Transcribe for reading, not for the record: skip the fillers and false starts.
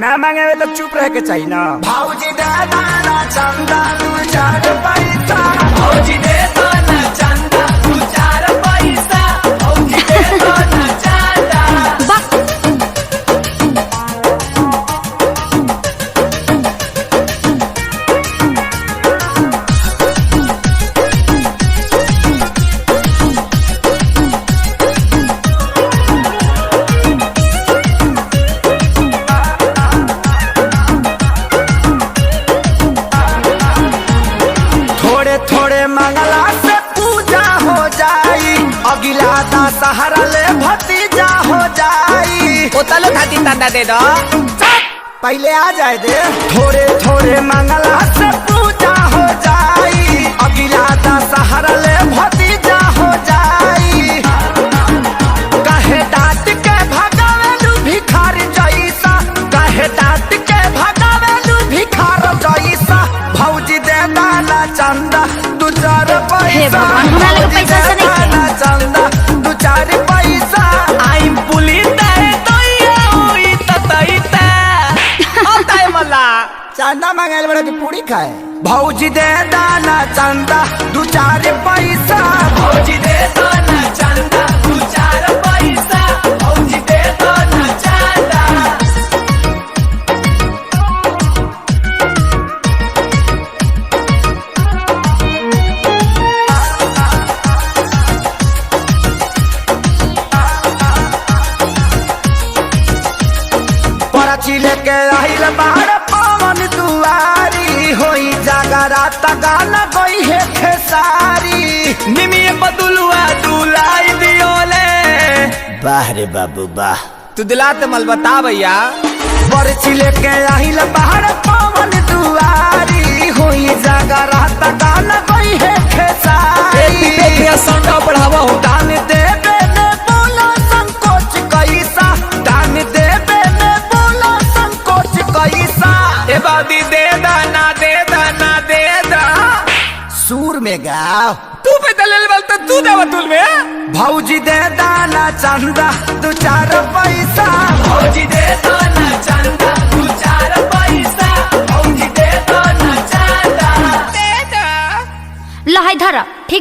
ना मांगे तो चुप रह के चाहिए ना। भौजी दे दाना चंदा 2-4 पैसा, भौजी दे दाना चंदा 2-4 पैसा, भौजी दे दाना चंदा। थोड़े मंगला से पूजा हो जाई, अगिला दशहरा ले भतीजा हो जाई। ओ तलो थाती तंदा दे दो, पहले आ जाए दे। थोड़े मंगला से पूजा हो जाई, अगिला दशहरा ले भतीजा हो जाई। कहे डांट के भगावेलू भिखार जैसा, कहे डांट के भगावेलू भिखार जैसा। भौजी दे दाना चंदा 2-4 पैसा, हमरा लगे पैसा से नहीं दाना चंदा 2-4 पैसा। आइम पुलिस दे तो ये हुई ततईता। ओ ताई मल्ला चंदा मांगे बड़ा की पूरी खाए। भौजी दे दाना चंदा 2-4 पैसा, भौजी दे दाना चंदा 2-4 पैसा, भौजी दे दाना चंदा। परची लेके आइल बाहर पवन दुआरी, होई जागरात गाना गई है खेसारी। निमिये बदुलवा दुलाई दियोले, वाह रे बाबू वाह। तू दिलाते मल बता भैया। परची लेके आइल बाहर पवन दुआरी, होई जागरात गाना गई है खेसारी। देखिए संडा बढ़ावा हो, दान देवे में बोला संकोच कैसा, दान देवे में बोला संकोच कैसा। ए बादी दे दाना दे दाना दे दा। सूर में गाओ। तू पे दलेल बल तो तू दे बतुल में। भौजी दे दाना चंदा 2-4 पैसा, भौजी दे दाना चंदा 2-4 पैसा, भौजी दे दाना चंदा। दे दा लहाई धरा ठीक।